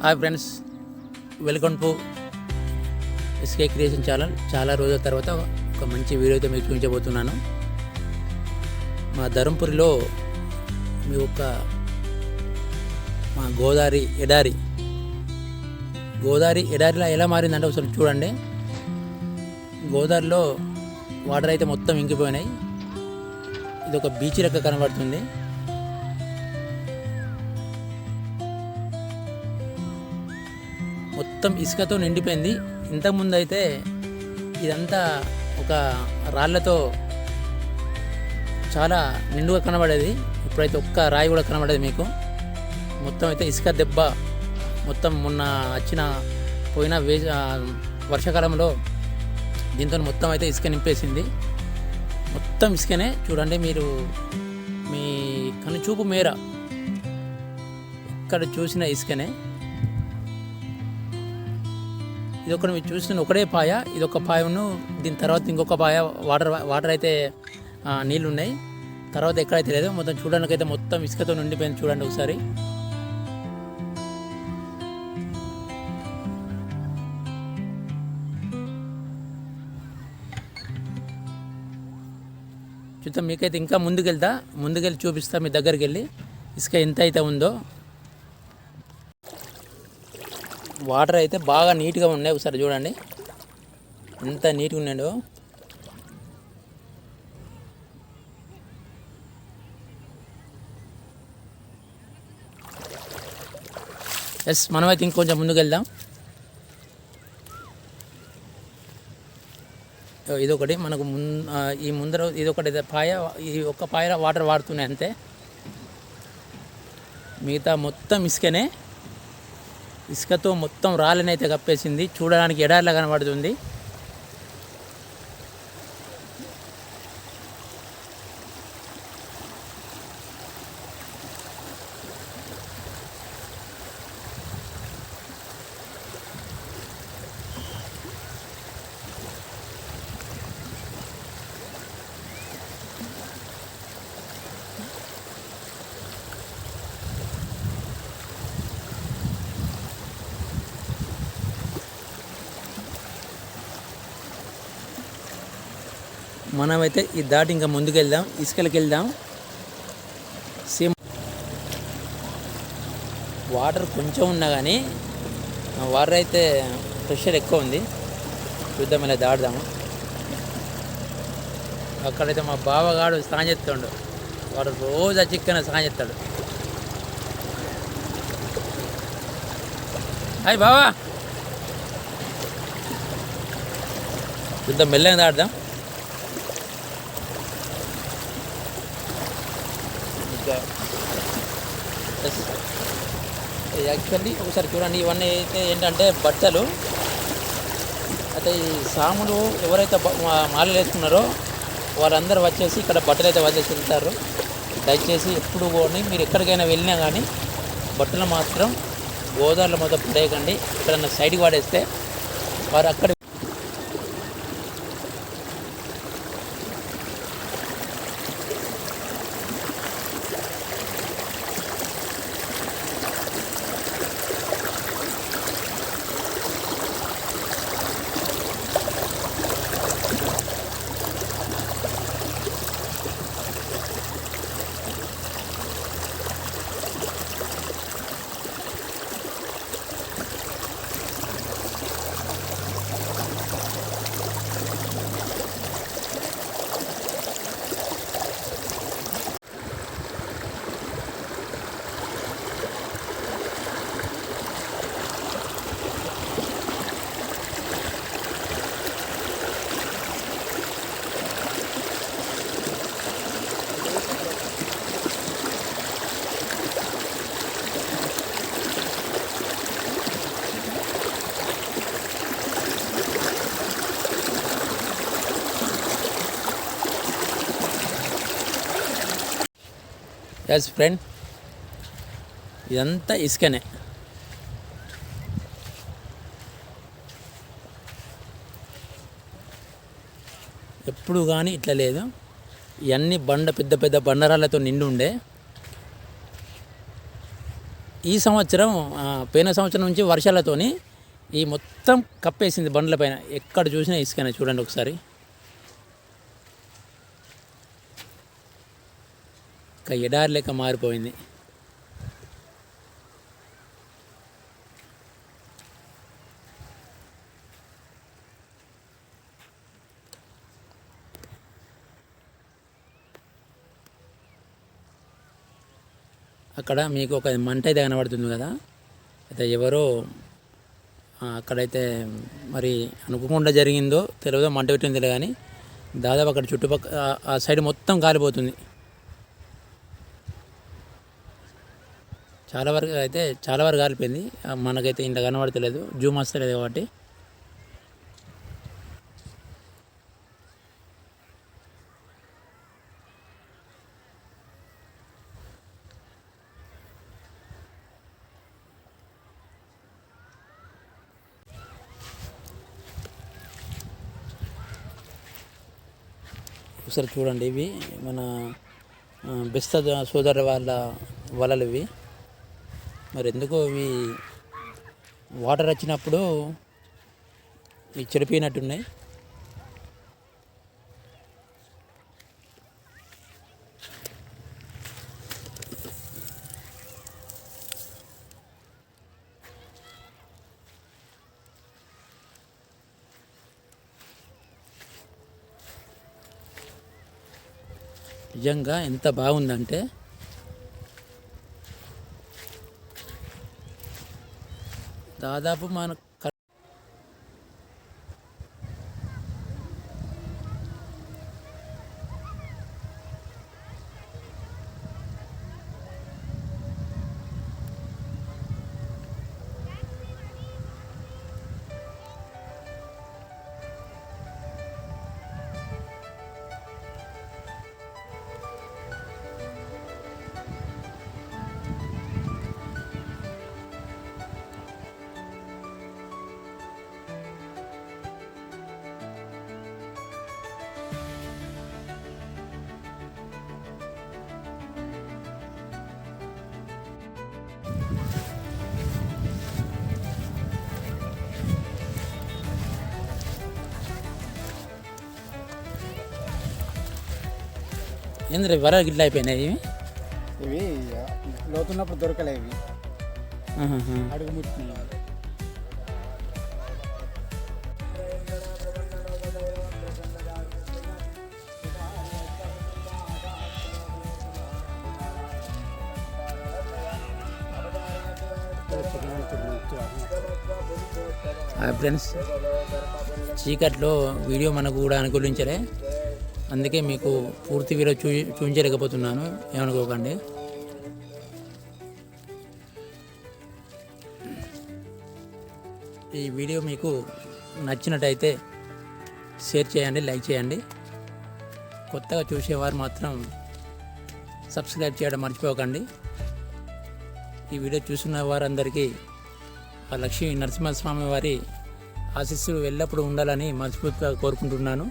Hi friends, welcome to SK creation channel. చాలా రోజుల తర్వాత ఒక మంచి వీడియోతో మీకు చూపించబోతున్నాను. మా ధర్మపురిలో మా గోదావరి ఎడారిలో ఎలా మారిందంటే ఒకసారి చూడండి. గోదావరిలో వాటర్ అయితే మొత్తం ఇంకిపోయినాయి. ఇది ఒక బీచ్ లెక్క కనబడుతుంది. మొత్తం ఇసుకతో నిండిపోయింది. ఇంతకుముందు అయితే ఇదంతా ఒక రాళ్లతో చాలా నిండుగా కనబడేది. ఇప్పుడైతే ఒక్క రాయి కూడా కనబడేది మీకు. మొత్తం అయితే ఇసుక దెబ్బ. మొత్తం మొన్న పోయిన వర్షాకాలంలో దీంతో మొత్తం అయితే ఇసుక నింపేసింది. మొత్తం ఇసుకనే. చూడండి, మీరు మీ కనుచూపు మేర ఇక్కడ చూసిన ఇసుకనే. ఇది ఒకటి మీరు చూస్తున్న ఒకటే పాయ. ఇది ఒక పాయను, దీని తర్వాత ఇంకొక పాయ వాటర్ అయితే నీళ్ళు ఉన్నాయి. తర్వాత ఎక్కడైతే లేదు. మొత్తం చూడడానికి అయితే మొత్తం ఇసుకతో నిండిపోయింది. చూడండి ఒకసారి. చూద్దాం. మీకైతే ఇంకా ముందుకెళ్ళి చూపిస్తా. మీ దగ్గరికి వెళ్ళి ఇసుక ఎంత అయితే ఉందో. వాటర్ అయితే బాగా నీట్గా ఉన్నాయి. ఒకసారి చూడండి ఎంత నీట్గా ఉన్నాయో. మనమైతే ఇంకొంచెం ముందుకు వెళ్దాం. ఇదొకటి మనకు ఈ ముందర ఇదొకటి పాయ. ఈ ఒక్క పాయ వాటర్ వాడుతున్నాయి అంతే. మిగతా మొత్తం ఇసుకనే. ఇసుకతో మొత్తం రాళ్ళనైతే కప్పేసింది. చూడడానికి ఎడారిలా కనబడుతుంది. మనమైతే ఈ దాటి ఇంకా ముందుకెళ్దాం. ఇసుకలకి వెళ్దాం. సేమ్ వాటర్ కొంచెం ఉన్నా కానీ వాటర్ అయితే ప్రెషర్ ఎక్కువ ఉంది. చూద్దాం, ఇలా దాటుదాము. అక్కడైతే మా బావగాడు స్నానం చేస్తాడు. వాడు రోజు చిక్కన స్నానం చేస్తాడు. హాయ్ బావా. చూద్దాం, మెల్లగా దాటుదాం. యాక్చువల్లీ ఒకసారి చూడండి. ఇవన్నీ అయితే ఏంటంటే బట్టలు. అయితే ఈ సాములు ఎవరైతే మాలలు వేసుకున్నారో వాళ్ళందరూ వచ్చేసి ఇక్కడ బట్టలు అయితే వదిలేసి వెళ్తారు. దయచేసి ఎప్పుడు కూడా మీరు ఎక్కడికైనా వెళ్ళినా కానీ బట్టలు మాత్రం గోదావరిలో మొత్తం పడేయకండి. ఎక్కడన్నా సైడ్కి పడేస్తే వారు అక్కడ ఫ్రెండ్ ఇదంతా ఇసుకనే. ఎప్పుడు కానీ ఇట్లా లేదు. ఇవన్నీ పెద్ద పెద్ద బండరాళ్ళతో నిండి ఉండే. ఈ సంవత్సరం పోయిన సంవత్సరం నుంచి వర్షాలతోని ఈ మొత్తం కప్పేసింది బండ్ల పైన. ఎక్కడ చూసినా ఇసుకనే. చూడండి ఒకసారి. ఒక ఎడారి లెక్క మారిపోయింది. అక్కడ మీకు ఒక మంట అయితే కనబడుతుంది కదా, అయితే ఎవరో అక్కడైతే మరి అనుకోకుండా జరిగిందో తెలియదో, మంట పెట్టింది తెలియదు కానీ దాదాపు అక్కడ చుట్టుపక్కల ఆ సైడ్ మొత్తం కాలిపోతుంది. చాలా వరకు కాలిపోయింది. మనకైతే ఇంత కనబడతలేదు, జూమ్ వస్తలేదు కాబట్టి. ఒకసారి చూడండి, ఇవి మన బెస్త సోదరు వాళ్ళ వలలు ఇవి. మరి ఎందుకో ఇవి వాటర్ వచ్చినప్పుడు ఇవి చెడిపోయినట్టున్నాయి. నిజంగా ఎంత బాగుందంటే దాదాపు మన ఏంద్ర వర గిట్ల అయిపోయినాయి ఇవి లోతున్నప్పుడు దొరకలే. ఇవి అడుగు ముట్టినాయి. ఫ్రెండ్స్, చీకట్లో వీడియో మనకు కూడా అనుకూలించలే, అందుకే మీకు పూర్తి వీడియో చూపించలేకపోతున్నాను, ఏమనుకోకండి. ఈ వీడియో మీకు నచ్చినట్టయితే షేర్ చేయండి, లైక్ చేయండి. కొత్తగా చూసేవారు మాత్రం సబ్స్క్రైబ్ చేయడం మర్చిపోకండి. ఈ వీడియో చూసిన వారందరికీ ఆ లక్ష్మీ నరసింహస్వామి వారి ఆశీస్సులు ఎల్లప్పుడూ ఉండాలని మనస్ఫూర్తిగా కోరుకుంటున్నాను.